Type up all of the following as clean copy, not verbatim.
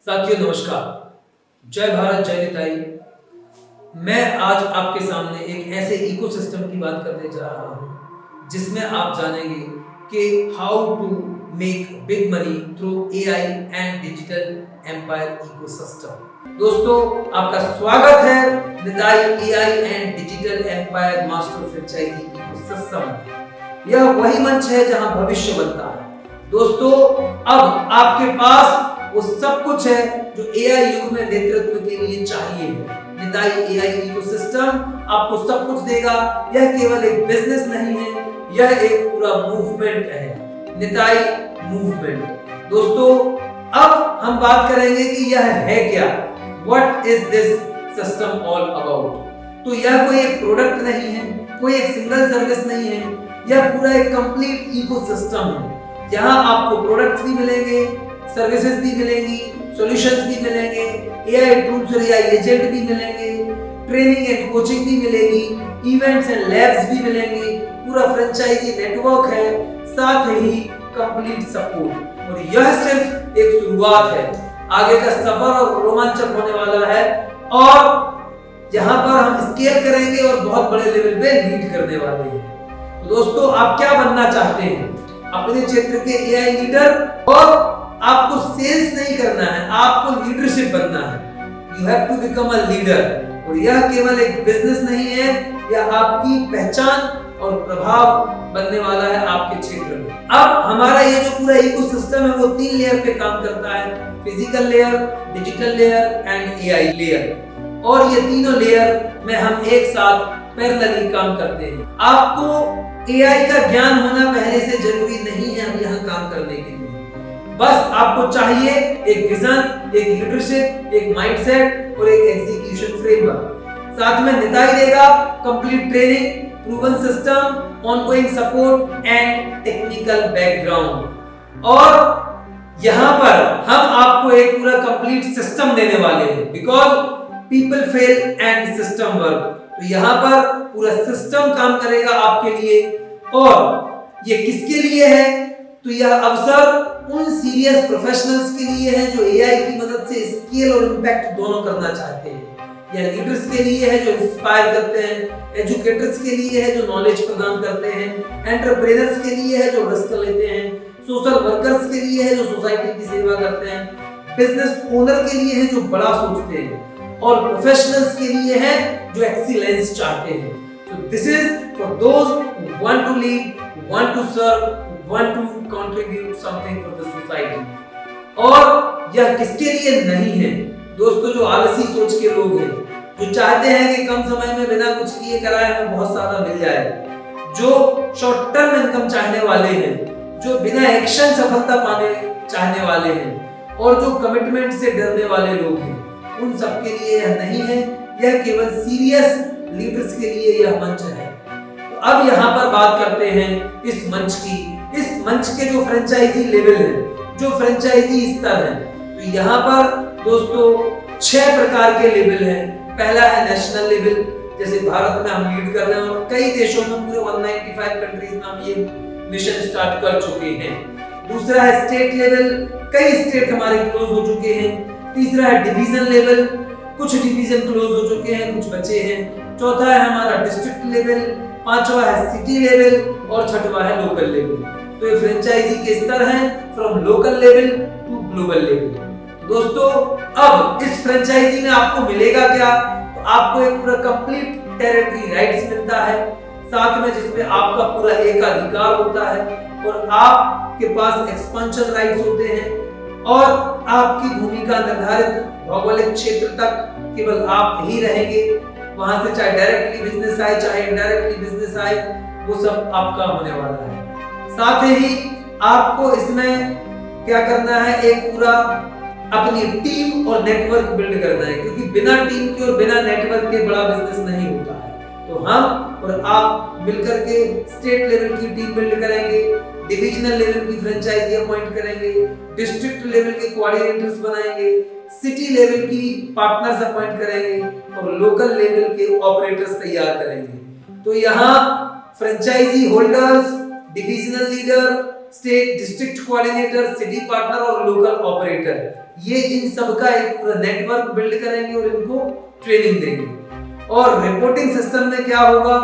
साथियों नमस्कार, जय भारत जय निताई। मैं आज आपके सामने एक ऐसे इकोसिस्टम की बात करने जा रहा हूँ जिसमें आप जानेंगे कि how to make big money through AI and digital empire ecosystem. दोस्तों आपका स्वागत है Nitai AI and digital empire master franchise ecosystem. यह वही मंच है जहां भविष्य बनता है। दोस्तों अब आपके पास वो सब कुछ है जो एआई युग में नेतृत्व के लिए चाहिए है। निताई एआई इकोसिस्टम आपको सब कुछ देगा। यह केवल एक बिजनेस नहीं है, यह एक पूरा मूवमेंट है, निताई मूवमेंट। दोस्तों अब हम बात करेंगे कि यह है क्या, what is this system all about. तो यह कोई एक प्रोडक्ट नहीं है, कोई एक सिंगल सर्विस नहीं है, यह पूरा एक कंप्लीट इकोसिस्टम है। यहाँ आपको प्रोडक्ट्स भी मिलेंगे, सर्विसेज भी मिलेंगी, सॉल्यूशंस भी मिलेंगे, एआई टूल्स और एआई एजेंट भी मिलेंगे, ट्रेनिंग एंड कोचिंग भी मिलेगी, इवेंट्स एंड लैब्स भी मिलेंगे, पूरा फ्रेंचाइजी नेटवर्क है, साथ ही कंप्लीट सपोर्ट। और यह सिर्फ एक शुरुआत है, आगे का सफर और रोमांचक होने वाला है और यहाँ पर हम स्केल करेंगे और बहुत बड़े लेवल पे लीड करने वाले हैं। तो दोस्तों आप क्या बनना चाहते हैं? अपने क्षेत्र के एआई लीडर। और आपको सेल्स नहीं करना है, आपको लीडरशिप बनना है। You have to become a leader. और यह केवल एक बिजनेस नहीं है, यह आपकी पहचान और प्रभाव बनने वाला है आपके क्षेत्र में। अब हमारा ये जो पूरा इकोसिस्टम है वो 3 लेयर पे काम करता है, physical layer, digital layer and AI layer. और ये तीनों लेयर में हम एक साथ पैरेलली काम करते हैं। आपको एआई का ज्ञान होना पहले से जरूरी नहीं है अब यहाँ काम करने के लिए। बस आपको चाहिए एक विजन, एक लीडरशिप, एक माइंडसेट और एक एग्जीक्यूशन फ्रेमवर्क। साथ में निताई देगा complete training, proven system, ongoing support and technical background. और यहाँ पर हम आपको एक पूरा कंप्लीट सिस्टम देने वाले हैं, because people fail and system work. तो यहाँ पर पूरा सिस्टम काम करेगा आपके लिए। और ये किसके लिए है? तो यह अवसर उन सीरियस प्रोफेशनल्स के लिए है जो एआई की मदद से स्केल और इंपैक्ट दोनों करना चाहते हैं। यह लीडर्स के लिए है जो इंस्पायर करते हैं, एजुकेटर्स के लिए है जो नॉलेज प्रदान करते हैं, एंटरप्रेन्योर्स के लिए है जो रिस्क लेते हैं, सोशल वर्कर्स के लिए है जो सोसाइटी की सेवा करते हैं, बिजनेस ओनर के लिए है जो बड़ा सोचते हैं, और प्रोफेशनल्स के लिए है जो एक्सीलेंस चाहते हैं। So this is for those who want to lead, who want to serve, who want to contribute something for the society. और यह किसके लिए नहीं है? दोस्तों जो आलसी सोच के लोग हैं, जो चाहते हैं कि कम समय में बिना कुछ किए कराए हमें बहुत सारा मिल जाए, जो शॉर्ट टर्म इनकम चाहने वाले हैं, जो बिना एक्शन सफलता पाने चाहने वाले हैं, और जो कमिटमेंट से डरने वाले लोग हैं, उन सबके लिए यह नहीं है। यह केवल सीरियस लीडर्स के लिए यह मंच है। तो अब यहाँ पर बात करते हैं इस मंच की। इस मंच के जो फ्रेंचाइजी लेवल है, जो फ्रेंचाइजी स्तर है, तो यहाँ पर दोस्तों 6 प्रकार के लेवल हैं। पहला है नेशनल लेवल, जैसे भारत में हम लीड कर रहे हैं और कई देशों में पूरे 195 कंट्रीज में हम ये मिशन स्टार्ट कर चुके हैं। दूसरा है स्टेट लेवल, कई स्टेट हमारे क्लोज हो चुके हैं। तीसरा है डिवीजन लेवल, कुछ डिवीजन क्लोज हो चुके हैं, कुछ बचे हैं। चौथा है हमारा डिस्ट्रिक्ट लेवल, पांचवा है सिटी लेवल और छठवा है लोकल लेवल। तो ये फ्रेंचाइजी के स्तर हैं from local level to global level. दोस्तों अब इस फ्रेंचाइजी में आपको मिलेगा क्या? तो आपको एक पूरा कंप्लीट टेरिटरी राइट्स मिलता है, साथ में जिसमें आपका पूरा एकाधिकार होता है, और आपके पास एक्सपेंशन राइट्स होते हैं, और आपकी भूमिका निर्धारित भौगोलिक क्षेत्र तक केवल आप ही रहेंगे। वहां से चाहे डायरेक्टली बिजनेस आए चाहे इनडायरेक्टली बिजनेस आए, वो सब आपका होने वाला है। साथ ही आपको इसमें क्या करना है, एक पूरा अपनी टीम और नेटवर्क बिल्ड करना है, क्योंकि बिना टीम के और बिना नेटवर्क के बड़ा बिजनेस नहीं होता है। तो हम और आप मिलकर के स्टेट लेवल की टीम बिल्ड करेंगे, डिविजनल लेवल की फ्रेंचाइजी अपॉइंट करेंगे, डिस्ट्रिक्ट लेवल के कोऑर्डिनेटर्स बनाएंगे, सिटी लेवल की पार्टनर्स अपॉइंट करेंगे और लोकल लेवल के ऑपरेटर्स तैयार करेंगे। तो यहाँ franchise holders, divisional leader, state district coordinator, city partner और लोकल ऑपरेटर, ये इन सब का एक पूरा नेटवर्क बिल्ड करेंगे और इनको ट्रेनिंग देंगे। और रिपोर्टिंग सिस्टम में क्या होगा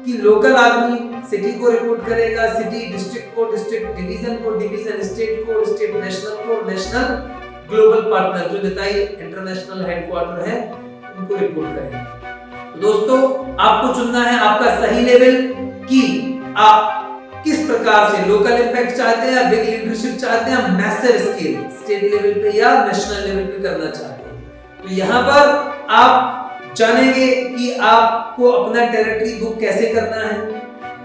कि लोकल आदमी सिटी को रिपोर्ट करेगा, सिटी डिस्ट्रिक्ट को, डिस्ट्रिक्ट डिवीजन को, डिवीजन स्टेट को, स्टेट नेशनल को, नेशनल ग्लोबल पार्टनर जो निताई इंटरनेशनल हेडक्वार्टर है उनको रिपोर्ट करेंगे। तो दोस्तों आपको चुनना है आपका सही लेवल कि आप किस प्रकार से लोकल इंपैक्ट चाहते हैं, या बिग लीडरशिप चाहते हैं, मैसिव स्केल स्टेट लेवल पे या नेशनल लेवल पे करना चाहते हैं। तो यहाँ पर आप जानेंगे कि आपको अपना टेरिटरी बुक कैसे करना है,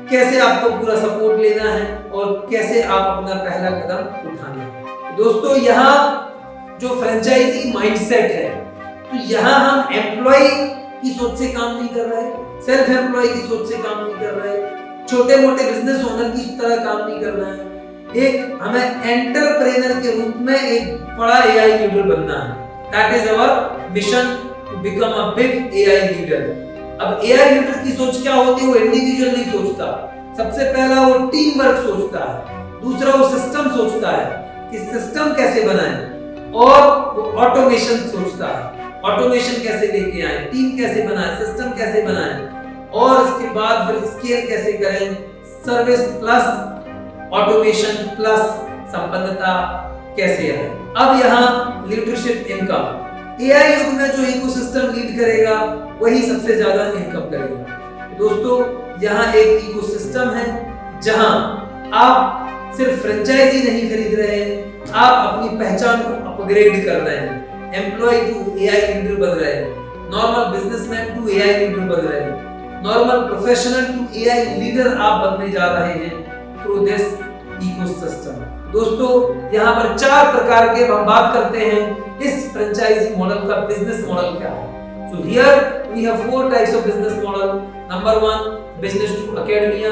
कैसे आपको पूरा सपोर्ट लेना है और कैसे आप अपना पहला कदम उठाना है। दोस्तों यहाँ जो फ्रेंचाइजी माइंडसेट है, तो यहाँ हम एम्प्लॉय की सोच से काम नहीं कर रहे, सेल्फ एम्प्लॉय की सोच से काम नहीं कर रहे, छोटे मोटे बिजनेस ओनर की तरह काम नहीं कर रहे हैं। एक हमें एंटरप्रेन्योर के रूप में एक बड़ा एआई लीडर बनना है। That is our mission to become a big AI leader. अब एआई लीडर की सोच क्या होती है? वो इंडिविजुअल नहीं सोचता, सबसे पहला वो टीम वर्क सोचता है, दूसरा वो सिस्टम सोचता है कि सिस्टम कैसे बनाएं, और वो ऑटोमेशन सोचता है, ऑटोमेशन कैसे लेके आए, टीम कैसे बनाएं, सिस्टम कैसे बनाएं, और इसके बाद फिर स्केल कैसे करें, सर्विस प्लस ऑटोमेशन प्लस संपन्नता कैसे आए। अब यहाँ लीडरशिप इनकम, एआई युग में जो इकोसिस्टम लीड करेगा वही सबसे ज्यादा इनकम करेगा। दोस्तों यहाँ एक इकोसिस्टम है जहां आप सिर्फ फ्रेंचाइजी नहीं खरीद रहे हैं, आप अपनी पहचान को अपग्रेड कर रहे हैं, एम्प्लॉय टू एआई लीडर बन रहे हैं, normal businessman to AI leader बन रहे हैं, normal professional to AI leader आप बनने जा रहे हैं थ्रू दिस इकोसिस्टम। दोस्तों यहाँ पर 4 प्रकार के हम बात करते हैं इस फ्रेंचाइजी मॉडल का बिजनेस मॉडल क्या है। So here we have 4 types of business model. Number 1, business to academia.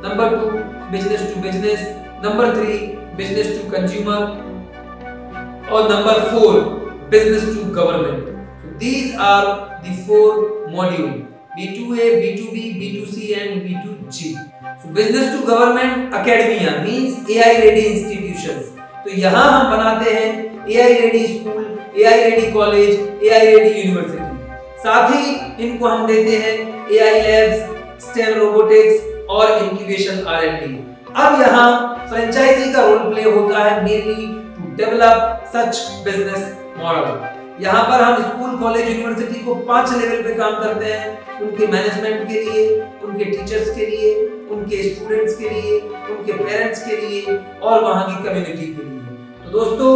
Number 2, business to business. Number 3, business to consumer. Or number 4, business to government. So these are the 4 modules: B2A, B2B, B2C, and B2G. So business to government academia means AI ready institutions. तो यहाँ हम बनाते हैं AI ready school, AI ready college, AI ready university. साथ ही इनको हम देते हैं AI labs, STEM robotics और incubation R&D। अब यहाँ फ्रेंचाइजी का रोल प्ले होता है mainly to develop such business model। यहाँ पर हम स्कूल, कॉलेज, यूनिवर्सिटी को 5 लेवल पे काम करते हैं, उनके मैनेजमेंट के लिए, उनके टीचर्स के लिए, उनके स्टूडेंट्स के लिए, उनके पेरेंट्स के लिए और वहाँ की कम्युनिटी के लिए। तो दोस्तों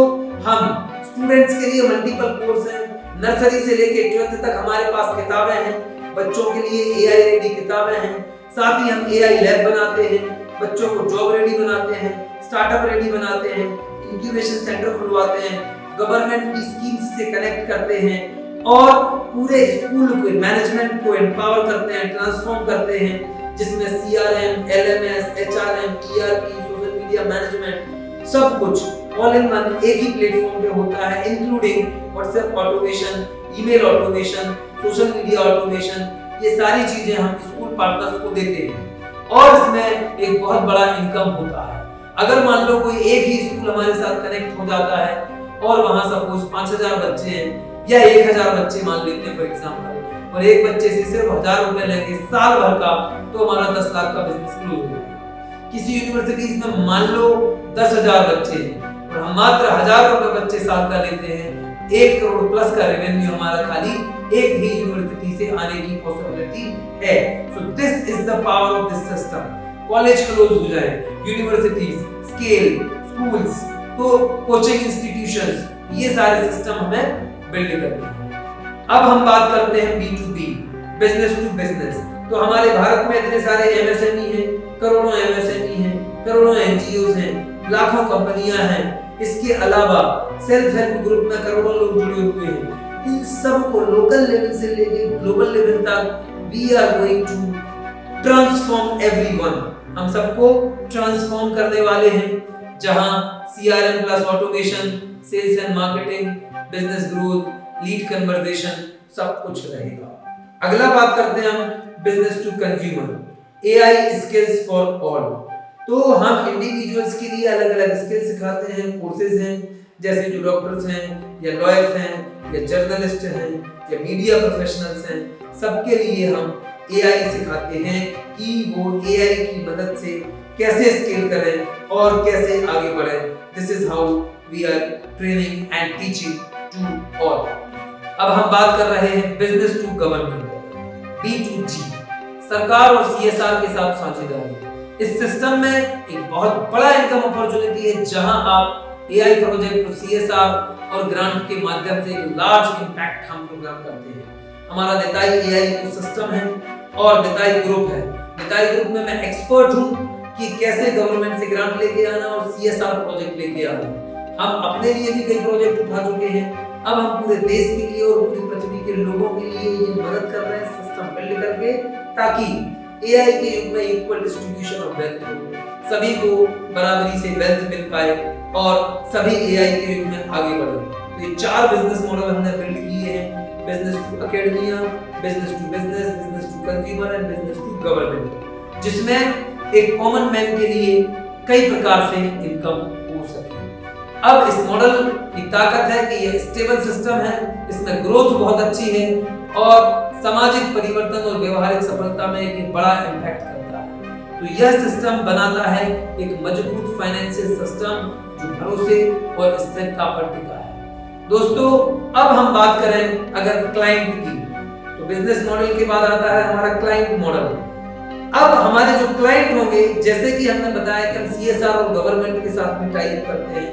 हम स्टूडेंट्स के लिए मल्टीपल कोर्स हैं, नर्सरी से लेके 12th तक हमारे पास किताबें हैं, बच्चों के लिए एआई रेडी किताबें हैं, साथ ही हम एआई लैब बनाते हैं, बच्चों को जॉब रेडी बनाते हैं, स्टार्टअप रेडी बनाते हैं, इंक्यूबेशन सेंटर खुलवाते हैं, गवर्नमेंट की स्कीम्स से कनेक्ट करते हैं और पूरे स्कूल को, मैनेजमेंट को एम्पावर करते हैं, ट्रांसफॉर्म करते हैं, जिसमें CRM, LMS, HRM, ERP, social media management सब कुछ ऑल इन वन एक ही प्लेटफॉर्म पे होता है, including WhatsApp automation, email automation, social media automation. ये सारी चीजें हम स्कूल पार्टनर्स को देते हैं और इसमें एक बहुत बड़ा इनकम होता है। अगर मान लो कोई एक ही स्कूल हमारे साथ कनेक्ट हो जाता है और वहां सपोज 5000 बच्चे हैं या 1000 बच्चे मान लेते हैं फॉर एग्जांपल, और एक बच्चे से सिर्फ 1000 रुपए लेंगे साल भर का, तो हमारा 10 लाख का बिजनेस क्लोज हो जाएगा। किसी यूनिवर्सिटीज में मान लो 10,000 बच्चे हैं और हम मात्र 1000 रुपए बच्चे साल का लेते हैं, 1 करोड़ प्लस का रेवेन्यू हमारा खाली एक ही यूनिवर्सिटी से आने की पॉसिबिलिटी है। So this is the power of this system. College close हो जाए, यूनिवर्सिटीज, स्केल, स्कूल्स, तो कोचिंग इंस्टीट्यूशंस, ये सारे सिस्टम हमें बिल्ड करने हैं। अब हम बात करते हैं B2B, बिजनेस टू बिजनेस। तो हमारे भारत में इतने सारे एमएसएमई हैं, करोड़ों एमएसएमई हैं, करोड़ों एनजीओज हैं, लाखों कंपनियां हैं। इसके अलावा सेल्फ हेल्प ग्रुप में करोड़ों लोग जुड़े हुए हैं। इन सब को लोकल लेवल से लेके ग्लोबल लेवल तक we are going to transform everyone. हम सबको ट्रांसफॉर्म करने वाले हैं, जहां CRM plus automation, sales and marketing, business growth, lead conversation सब कुछ रहेगा। अगला बात करते हैं हम business to consumer, AI skills for all. तो हम इंडिविजुअल्स के लिए अलग-अलग स्किल सिखाते हैं, कोर्सेज हैं, जैसे जो डॉक्टर्स हैं या लॉयर्स हैं या जर्नलिस्ट हैं या मीडिया प्रोफेशनल्स हैं, सबके लिए हम एआई सिखाते हैं कि वो एआई की मदद से कैसे स्केल करें और कैसे आगे बढ़ें। This is how we are training and teaching to all. अब हम बात कर रहे हैं बिजनेस टू गवर्नमेंट, B2G, सरकार और CSR के साथ साझेदारी। इस सिस्टम में एक बहुत बड़ा इनकम अपॉर्चुनिटी है, जहां आप एआई प्रोजेक्ट और CSR और ग्रांट के माध्यम से एक लार्ज इंपैक्ट हम प्रोग्राम करते हैं। हमारा निताई एआई इकोसिस्टम है और निताई ग्रुप है। निताई ग्रुप में मैं एक्सपर्ट हूं कि कैसे गवर्नमेंट से ग्रांट लेके आना और CSR प्रोजेक्ट लेके आना। हम अपने लिए भी कई प्रोजेक्ट उठा चुके हैं, अब हम पूरे देश के लिए और पूरी पृथ्वी के लोगों के लिए ये मदद कर रहे हैं सिस्टम बिल्ड करके, ताकि एआई के युग में इक्वल डिस्ट्रीब्यूशन ऑफ वेल्थ हो, सभी को बराबरी से वेल्थ मिल पाए और सभी एआई के युग में आगे बढ़े। तो ये 4 बिजनेस मॉडल हमने बिल्ड किए हैं: business to academia, business to business, business to consumer and business to government, जिसमें एक कॉमन मैन के लिए कई प्रकार से इनकम हो सके। अब इस मॉडल की ताकत है कि यह स्टेबल सिस्टम है, इसमें ग्रोथ बहुत अच्छी है और सामाजिक परिवर्तन और व्यवहारिक सफलता में एक बड़ा इम्पैक्ट करता है। तो यह सिस्टम बनाता है एक मजबूत फाइनेंशियल सिस्टम जो भरोसे और स्थिरता पर टिका है। दोस्तों, अब हम बात करें अगर क्लाइंट की, तो बिजनेस मॉडल के बाद आता है हमारा क्लाइंट मॉडल। अब हमारे जो क्लाइंट होंगे, जैसे कि हमने बताया कि हम CSR और गवर्नमेंट के साथ में टाई अप करते हैं,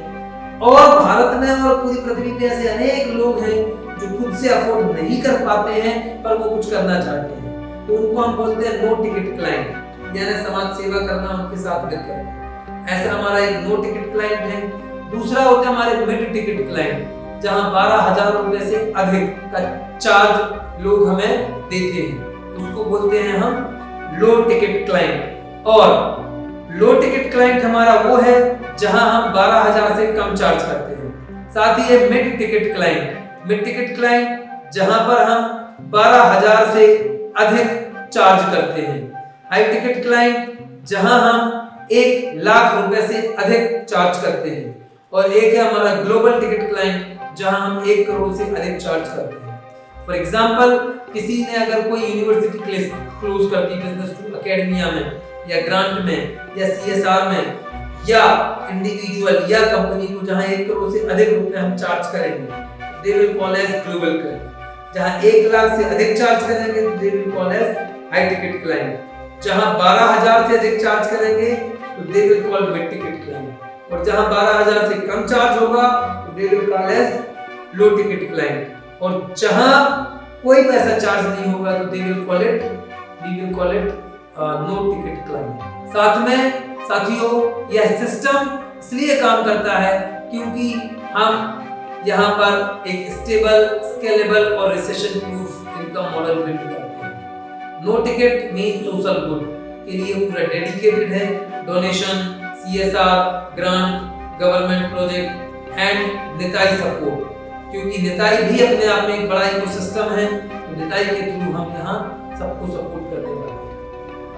और भारत में और पूरी पृथ्वी पे ऐसे अनेक लोग हैं जो खुद से अफोर्ड नहीं कर पाते हैं पर वो कुछ करना चाहते हैं, तो उनको हम बोलते हैं नो टिकट क्लाइंट, यानी समाज सेवा करना उनके साथ मिलकर। ऐसा हमारा एक नो टिकट क्लाइंट है। दूसरा होता है हमारे मिड टिकट क्लाइंट, जहां 12,000 रुपए से अधिक का चार्ज लोग हमें देते हैं, उसको बोलते हैं हम लो टिकट क्लाइंट। और लो टिकट क्लाइंट हमारा वो है जहां हम 12,000 से कम चार्ज करते हैं। साथ ही है mid ticket client, mid ticket client जहां पर हम 12,000 से अधिक चार्ज करते हैं। हाई टिकट क्लाइंट जहां हम 1,00,000 रुपए से अधिक चार्ज करते हैं। और एक है हमारा ग्लोबल टिकट क्लाइंट, जहां हम 1 करोड़ से अधिक चार्ज करते हैं। फॉर एग्जांपल, किसी ने अगर कोई यूनिवर्सिटी क्लोज कर दी बिजनेस टू एकेडमिया में या ग्रांट में या CSR में, या इंडिविजुअल या कंपनी को जहां 1 करोड़ से अधिक रुपए हम चार्ज करेंगे, they will call as global client. जहां 1,00,000 से अधिक चार्ज करेंगे, they will call as high ticket client. जहां 12,000 से अधिक चार्ज करेंगे, तो they will call mid ticket client. और जहां 12,000 से कम चार्ज होगा, तो they will call as low ticket client. और जहां कोई पैसा चार्ज नहीं होगा, तो we will call it no ticket client. साथ में साथियों, यह सिस्टम इसलिए काम करता है क्योंकि हम यहाँ पर एक स्टेबल, स्केलेबल और recession proof income model build करते हैं। No ticket mean social good के लिए पूरा डेडिकेटेड है, donation, CSR, grant, government project and Nitai support, क्योंकि निताई भी अपने आप में एक बड़ा इकोसिस्टम है। तो निताई के थ्रू हम यहाँ सबको सपोर्ट करने वाले हैं।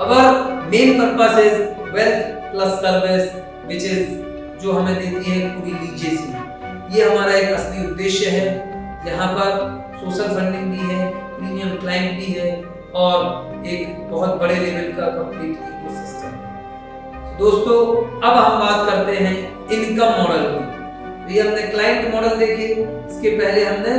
Our main purpose is wealth plus service, which is जो हमें देती है पूरी लीजेसी। ये हमारा एक असली उद्देश्य है। यहाँ पर सोशल फंडिंग भी है, प्रीमियम क्लाइंट भी है और एक बहुत बड़े लेवल का कंप्लीट इकोसिस्टम है। दोस्तों, अब हम बात करते हैं इनकम मॉडल की। ये हमने क्लाइंट मॉडल देखे, इसके पहले हमने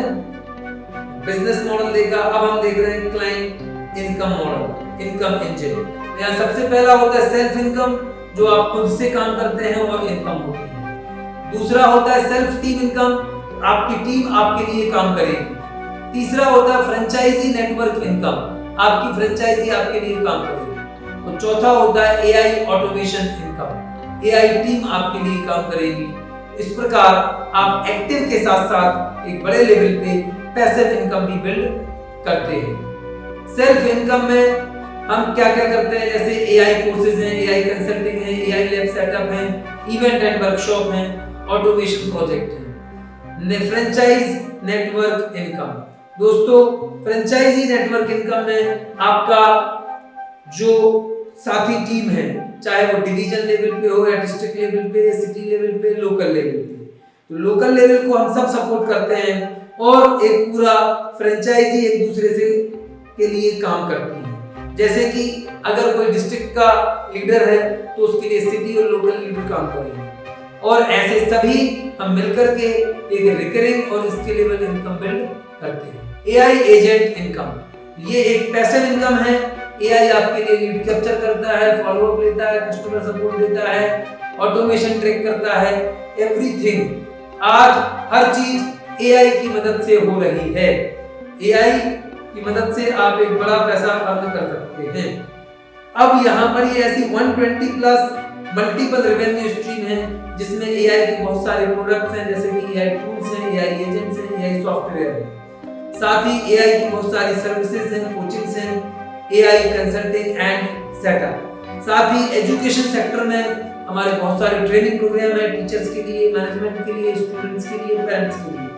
बिजनेस मॉडल देखा, अब हम देख रहे हैं client income model, income engine. यहाँ सबसे पहला होता है सेल्फ इनकम, जो आप खुद से काम करते हैं और इनकम होती है। दूसरा होता है सेल्फ टीम इनकम, आपकी टीम आपके लिए काम करेगी। तीसरा होता है फ्रेंचाइजी नेटवर्क इनकम, आपकी फ्रेंचाइजी आपके लिए काम करेगी। और चौथा होता है AI automation income, AI team आपके लिए काम करेगी। इस प्रकार आप एक्टिव के साथ साथ एक बड़े लेवल पे पैसिव इनकम भी बिल्ड करते हैं। सेल्फ इनकम में हम क्या क्या करते हैं, जैसे एआई कोर्सेज हैं, एआई कंसल्टिंग है, एआई लैब सेटअप है, इवेंट एंड वर्कशॉप है, ऑटोमेशन प्रोजेक्ट है। फ्रेंचाइज नेटवर्क इनकम, दोस्तों फ्रेंचाइजी नेटवर्क इनकम में आपका जो साथी टीम है, चाहे वो डिवीजन लेवल पे हो या डिस्ट्रिक्ट लेवल पे, सिटी लेवल पे, लोकल लेवल पे, तो लोकल लेवल को हम सब सपोर्ट करते हैं और एक पूरा फ्रेंचाइजी एक दूसरे से के लिए काम करती है। जैसे कि अगर कोई डिस्ट्रिक्ट का लीडर है तो उसके लिए सिटी और लोकल लीडर काम करेंगे और ऐसे सभी हम मिलकर के एक रिकरिंग और स्केलेबल इनकम बिल्ड करते हैं। एआई एजेंट इनकम, ये एक पैसिव इनकम है। एआई आपके लिए लीड कैप्चर करता है, फॉलोअप लेता है, कस्टमर सपोर्ट देता है, ऑटोमेशन ट्रैक करता है, एवरीथिंग। आज हर चीज एआई की मदद से हो रही है। एआई की मदद से आप एक बड़ा पैसा अर्न कर सकते हैं। अब यहाँ पर ये ऐसी 120 प्लस मल्टीपल रेवेन्यू स्ट्रीम है जिसमें एआई के बहुत सारे प्रोडक्ट्स हैं, जैसे कि एआई टूल्स हैं, एआई एजेंट्स हैं, एआई सॉफ्टवेयर है। साथ ही एआई की बहुत सारी सर्विसेज हैं, कोचिंग्स हैं, एआई कंसल्टिंग एंड सेटअप। साथ ही एजुकेशन सेक्टर में हमारे बहुत सारे ट्रेनिंग प्रोग्राम है, टीचर्स के लिए, मैनेजमेंट के लिए, स्टूडेंट्स के लिए, पेरेंट्स के लिए।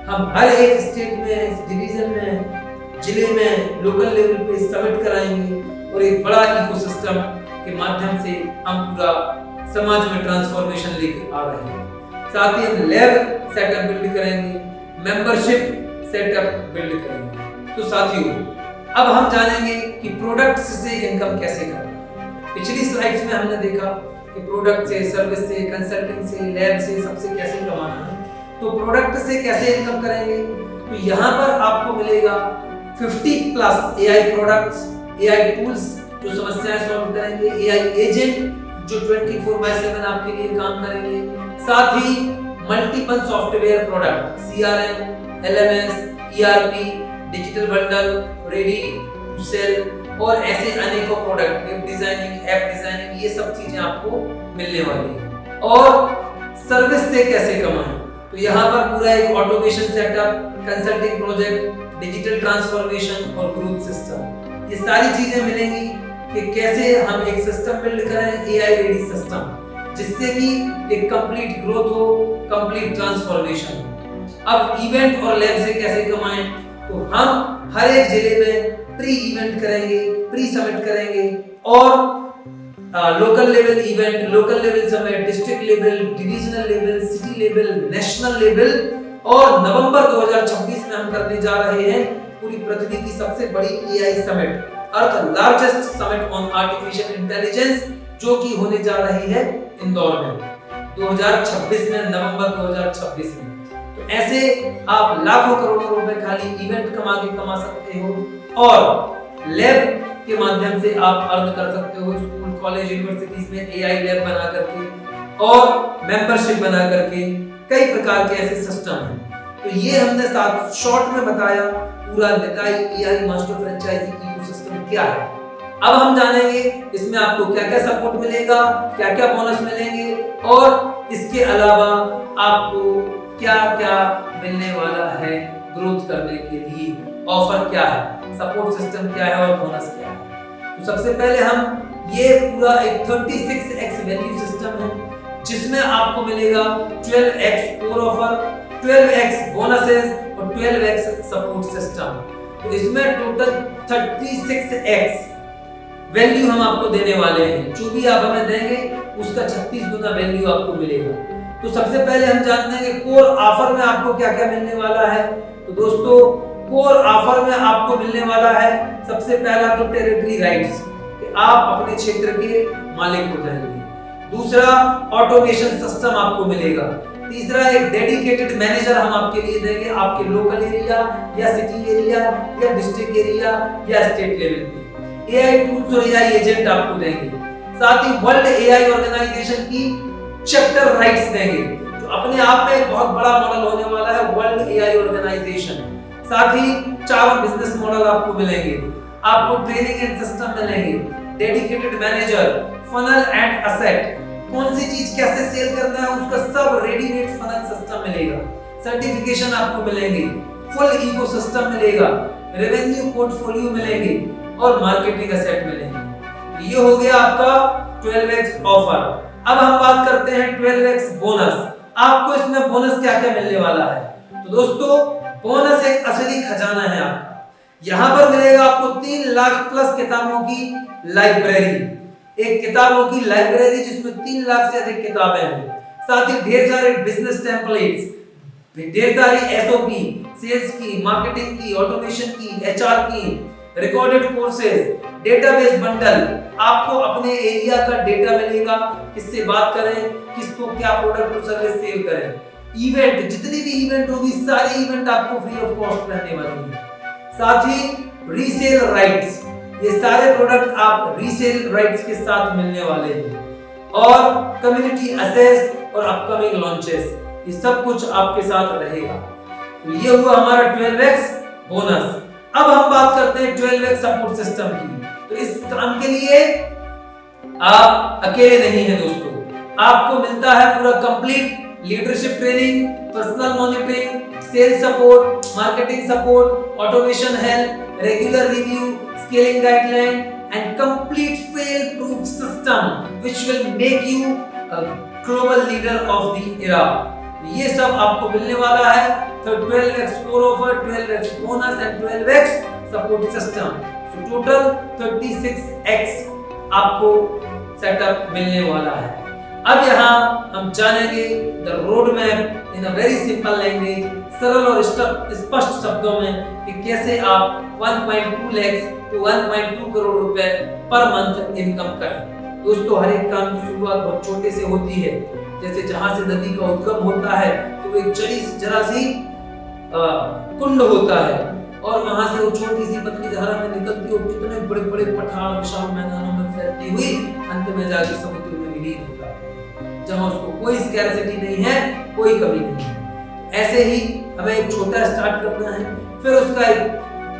हम हर एक स्टेट में, डिवीजन में, जिले में, लोकल लेवल पे समिट कराएंगे और एक बड़ा इकोसिस्टम के माध्यम से हम पूरा समाज में ट्रांसफॉर्मेशन लेके आ रहे हैं। साथ ही हम लैब सेटअप बिल्ड करेंगे, मेंबरशिप सेटअप बिल्ड करेंगे। तो साथियों, अब हम जानेंगे कि प्रोडक्ट्स से इनकम कैसे करना। पिछली स्लाइड्स में हमने देखा कि प्रोडक्ट से, सर्विस से, कंसल्टिंग से, लैब से, सबसे कैसे कमाना है। तो प्रोडक्ट से कैसे इनकम करेंगे, तो यहाँ पर आपको मिलेगा 50 plus AI products, AI tools जो समस्याएं सॉल्व करेंगे, एआई एजेंट जो 24/7 आपके लिए काम करेंगे, साथ ही multiple software product, CRM, LMS, ERP, digital bundle, ready to sell और ऐसे अनेकों product, web designing, app designing, ये सब चीजें आपको मिलने वाली हैं। और सर्विस से कैसे कमाएं, तो यहाँ पर पूरा एक automation setup, consulting project, digital transformation और ग्रोथ सिस्टम, ये सारी चीजें मिलेंगी कि कैसे हम एक सिस्टम बिल्ड करें, एआई रेडी सिस्टम, जिससे कि एक कंप्लीट ग्रोथ हो, कंप्लीट ट्रांसफॉर्मेशन हो। अब इवेंट और लैब से कैसे कमाएं, तो हम हर एक जिले में प्री इवेंट करेंगे, प्री समिट करेंगे और local level event, local level summit, district level, divisional level, city level, national level और नवंबर 2026 में हम करने जा रहे हैं पूरी पृथ्वी की सबसे बड़ी AI summit, earth largest summit on artificial intelligence, जो कि होने जा रही है इंदौर में 2026 में, नवंबर 2026 में। तो ऐसे आप लाखों करोड़ों रुपए खाली इवेंट कमा सकते हो और लैब के माध्यम से आप अर्न कर सकते हो। स्कूल, कॉलेज, यूनिवर्सिटीज में एआई लैब बना करके और मेंबरशिप बना करके कई प्रकार के ऐसे सिस्टम हैं। तो ये हमने साथ शॉर्ट में बताया पूरा Nitai AI master franchise ecosystem क्या है। अब हम जानेंगे इसमें आपको क्या-क्या सपोर्ट मिलेगा, क्या-क्या बोनस मिलेंगे और इसके अलावा आपको क्या-क्या मिलने वाला है ग्रोथ करने के लिए, ऑफर क्या है, सपोर्ट सिस्टम क्या है और बोनस क्या है। तो सबसे पहले हम ये पूरा एक 36x वैल्यू सिस्टम है जिसमें आपको मिलेगा 12x core offer, 12x bonuses और 12x सपोर्ट सिस्टम। तो इसमें टोटल 36x वैल्यू हम आपको देने वाले हैं। जो भी आप हमें देंगे उसका 36 गुना वैल्यू आपको मिलेगा। तो सबसे पहले हम जानते हैं कि कोर ऑफर में आपको क्या-क्या मिलने वाला है। तो दोस्तों, कोर ऑफर में आपको मिलने वाला है सबसे पहला तो टेरिटरी राइट्स, कि आप अपने क्षेत्र के मालिक हो जाएंगे। दूसरा, ऑटोमेशन सिस्टम आपको मिलेगा। तीसरा, एक डेडिकेटेड मैनेजर हम आपके लिए देंगे, आपके लोकल एरिया या सिटी एरिया या डिस्ट्रिक्ट एरिया या स्टेट लेवल पे। एआई टूल्स और एआई एजेंट आपको देंगे। साथ ही वर्ल्ड एआई ऑर्गेनाइजेशन की चैप्टर राइट्स देंगे, जो अपने आप में एक बहुत बड़ा मॉडल होने वाला है, वर्ल्ड एआई ऑर्गेनाइजेशन। साथ ही 4 बिजनेस मॉडल आपको मिलेंगे, आपको ट्रेनिंग एंड सिस्टम मिलेंगे, dedicated manager, funnel and asset, कौन सी चीज कैसे सेल करना है उसका सब रेडीमेड फनल सिस्टम मिलेगा, सर्टिफिकेशन आपको मिलेंगे, फुल इकोसिस्टम मिलेगा, रेवेन्यू पोर्टफोलियो मिलेंगे और मार्केटिंग एसेट मिलेंगे। ये हो गया आपका 12x ऑफर। अब हम बात करते हैं 12x बोनस। आपको इसमें बोनस क्या-क्या मिलने वाला है। तो दोस्तों, बोनस एक असली खजाना है आपका। यहाँ पर मिलेगा आपको 3 लाख प्लस किताबों की लाइब्रेरी, एक किताबों की लाइब्रेरी जिसमें 3 लाख से अधिक किताबें हैं। साथ ही ढेर सारे बिजनेस टेम्पलेट्स, ढेर सारी एसओपी, सेल्स की, मार्केटिंग की, ऑटोमेशन की, एचआर की, रिकॉर्डेड कोर्सेज, डेटाबेस बंडल। आपको अपने एरिया का डेटा मिलेगा, किससे बात करें, किसको क्या प्रोडक्ट और सर्विस सेल करें। इवेंट, जितनी भी इवेंट होगी सारी इवेंट आपको फ्री ऑफ कॉस्ट रहने वाली है। साथ ही रीसेल राइट्स, ये सारे प्रोडक्ट आप रीसेल राइट्स के साथ मिलने वाले हैं। और कम्युनिटी एक्सेस और अपकमिंग लॉन्चेस, ये सब कुछ आपके साथ रहेगा। तो ये हुआ हमारा 12x बोनस। अब हम बात करते हैं 12x सपोर्ट सिस्टम की। तो इस काम के लिए आप अकेले नहीं हैं दोस्तों, आपको मिलता है पूरा complete leadership training, personal monitoring, sales support, marketing support, automation help, regular review, scaling guideline and complete fail proof system which will make you a global leader of the era. ये सब आपको मिलने वाला है। तो 12x core offer, 12x bonus and 12x support system, so total 36x आपको setup मिलने वाला है। अब यहाँ हम जानेंगे the road map in a very simple language, सरल और स्पष्ट शब्दों में, कि कैसे आप 1.2 लाख टू 1.2 करोड़ रुपए पर मंथ इनकम करें। दोस्तों, हर एक काम की शुरुआत बहुत छोटे से होती है। जैसे जहां से नदी का उद्गम होता है तो एक जरा सी कुंड होता है और वहां से वो छोटी सी पतली धारा में निकलती है, कितने बड़े बड़े पठार विशाल मैदानों में फैलती हुई अंत में जाके समुद्र में विलीन होता है, जहां उसको कोई स्कैर्सिटी नहीं है, कोई कमी नहीं है। ऐसे ही हमें एक छोटा स्टार्ट करना है, फिर उसका एक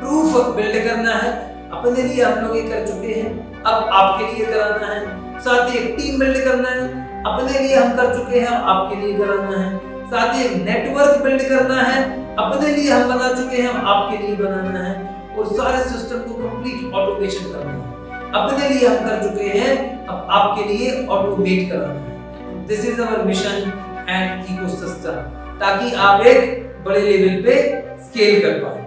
प्रूफ बिल्ड करना है। अपने लिए हम लोग ये कर चुके हैं, अब आपके लिए कराना है। साथ ही एक टीम बिल्ड करना है, अपने लिए हम कर चुके हैं, आपके लिए कराना है। साथ ही एक नेटवर्क बिल्ड करना है, अपने लिए हम बना चुके हैं, आपके लिए बनाना है। और सारे सिस्टम को कंप्लीट ऑटोमेशन करना है, अपने लिए हम कर चुके हैं, अब आपके लिए ऑटोमेट कराना है। This is our mission and ecosystem, ताकि आप एक बड़े लेवल पे स्केल कर पाए।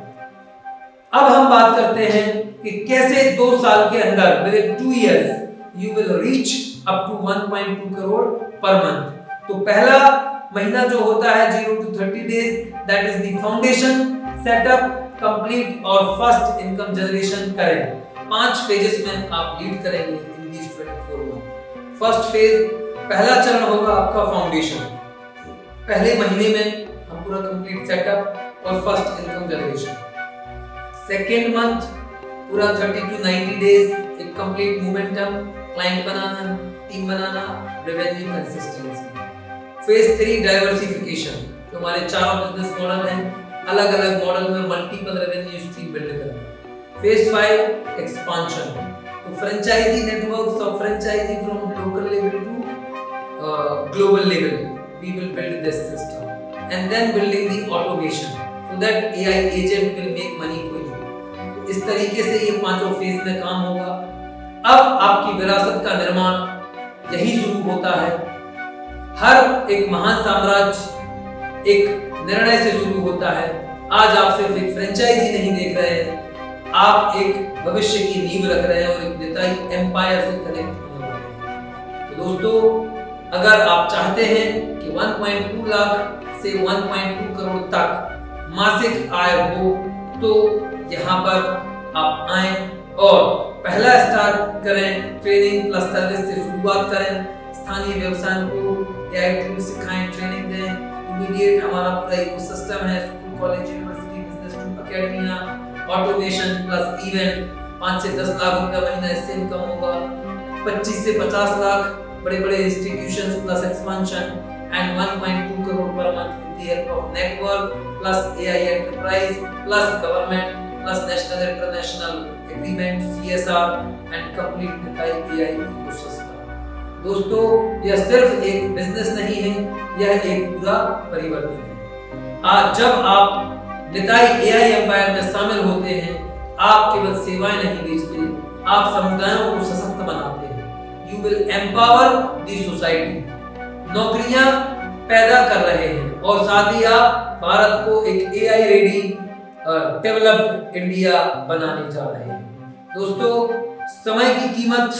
अब हम बात करते हैं कि कैसे 2 साल के अंदर, within 2 years you will reach up to 1.2 crore per month. तो पहला महीना जो होता है 0 to 30 days, that is the foundation setup, complete और फर्स्ट इनकम जनरेशन करें। 5 फेजेस में आप लीड करेंगे in this 24 month. First phase, पहला चरण होगा आपका फाउंडेशन। पहले महीने में हम पूरा कंप्लीट सेटअप और first income generation. Second month पूरा 30 to 90 डेज एक कंप्लीट मोमेंटम, क्लाइंट बनाना, टीम बनाना, रेवेन्यू कंसिस्टेंसी। फेज 3 डाइवर्सिफिकेशन, तो हमारे 4 बिजनेस मॉडल हैं, अलग अलग मॉडल में मल्टीपल रेवेन्यू स्ट्रीम बिल्ड करना। फेज 5 एक्सपांशन, तो franchise networks of franchise from local level to global level, we will build this system and then building the automation so that AI agent will make money for you। तो इस तरीके से ये 5 phase में काम होगा। अब आपकी विरासत का निर्माण यही शुरू होता है। हर एक महान साम्राज्य एक निर्णय से शुरू होता है। आज आप सिर्फ एक फ्रेंचाइजी नहीं देख रहे हैं, आप एक भविष्य की नींव रख रहे हैं और एक निताई एम्पायर से कनेक्ट होने वाले हैं। तो दोस्तों, अगर आप चाहते हैं कि 1.2 लाख से 1.2 करोड़ तक मासिक आय हो, तो यहाँ पर आप आए और पहला स्टार्ट करें, ट्रेनिंग प्लस सर्विस से शुरुआत करें। स्थानीय व्यवसायों को एआई टूल सिखाएं, ट्रेनिंग दें। इमीडिएट हमारा पूरा इकोसिस्टम है, school, college, university, business tool, academia, automation plus event. 5 से 10 लाख रुपया महीना इससे इनकम होगा। 25 से 50 लाख बड़े बड़े institutions plus expansion and 1.2 crore per month with the help of network plus AI enterprise plus government plus national international agreement CSR and complete Nitai AI ecosystem। दोस्तों, यह सिर्फ एक बिजनेस नहीं है, यह एक पूरा परिवर्तन है। आज जब आप निताई AI एम्पायर में शामिल होते हैं, आप केवल सेवाएं नहीं बेचते, आप समुदायों को सशक्त बनाते हैं। You will empower the society, नौकरियां पैदा कर रहे हैं और साथ ही आप भारत को एक AI रेडी डेवलप्ड इंडिया बनाने जा रहे हैं। दोस्तों, समय की कीमत,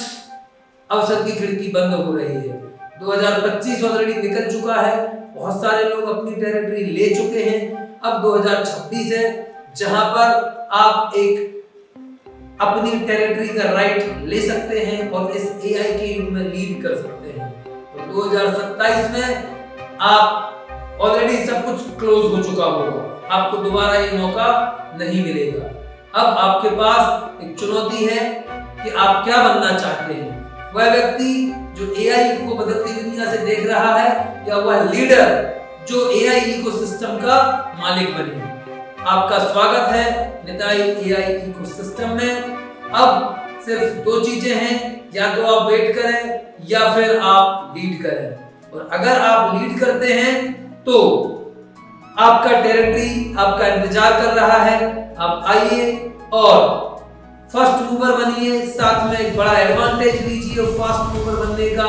अवसर की खिड़की बंद हो रही है। 2025 ऑलरेडी निकल चुका है, बहुत सारे लोग अपनी टेरिटरी ले चुके हैं। अब 2026 है जहां पर आप एक अपनी टेरिटरी का राइट ले सकते हैं और इस एआई के युग में लीड कर सकते हैं। तो 2027 में आप ऑलरेडी सब कुछ क्लोज हो चुका होगा, आपको दोबारा ये मौका नहीं मिलेगा। अब आपके पास एक चुनौती है कि आप क्या बनना चाहते हैं। वह व्यक्ति जो एआई को बदलती दुनिया से देख रहा है या वह लीडर जो एआई इकोसिस्टम का मालिक बने। आपका स्वागत है निताई एआई इकोसिस्टम में। अब सिर्फ दो चीजें हैं, या तो आप वेट करें या फिर आप लीड करें। और अगर आप लीड करते हैं तो आपका टेरिटरी आपका इंतजार कर रहा है। आप आइए और फर्स्ट मूवर बनिए, साथ में एक बड़ा एडवांटेज लीजिए फास्ट मूवर बनने का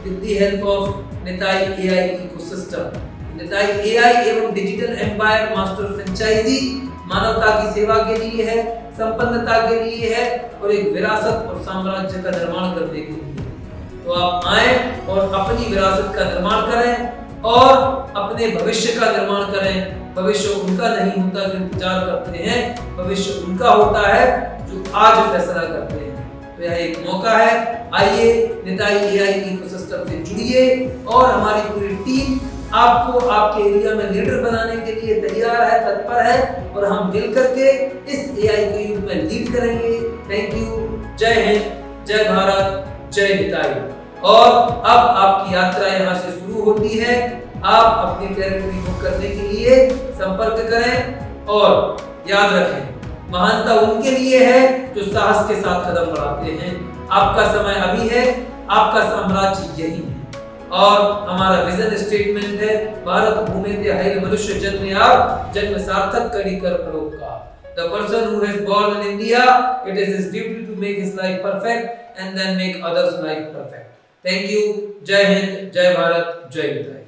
with the help of Nitai AI ecosystem. Nitai AI एवं डिजिटल एम्पायर मास्टर फ्रेंचाइजी मानवता की सेवा के लिए है, संपन्नता के लिए है और एक विरासत और साम्राज्य का निर्माण करने के लिए। तो आप आए और अपनी विरासत का निर्माण करें और अपने भविष्य का निर्माण करें। भविष्य उनका नहीं होता जो इंतजार करते हैं, भविष्य उनका होता है जो आज फैसला करते हैं। तो यह एक मौका है, आइए निताई एआई इकोसिस्टम से जुड़िए और हमारी पूरी टीम आपको आपके एरिया में लीडर बनाने के लिए तैयार है, तत्पर है और हम मिलकर के इस एआई के युग में लीड करेंगे। Thank you. जय हिंद, जय भारत, जय निताई। और अब आपकी यात्रा यहाँ से शुरू होती है। आप अपनी टेरिटरी बुक करने के लिए संपर्क करें और याद रखें महानता उनके लिए है जो साहस के साथ कदम बढ़ाते हैं। आपका समय अभी है, आपका साम्राज्य यही है और हमारा विजन स्टेटमेंट है भारत भूमि ते हैल मनुष्य जन्म सार्थक करी कर परोपकार। The person who has born in India, it is his duty to make his life perfect and then make others' life perfect. Thank you. जय हिंद, जय भारत, जय निताई।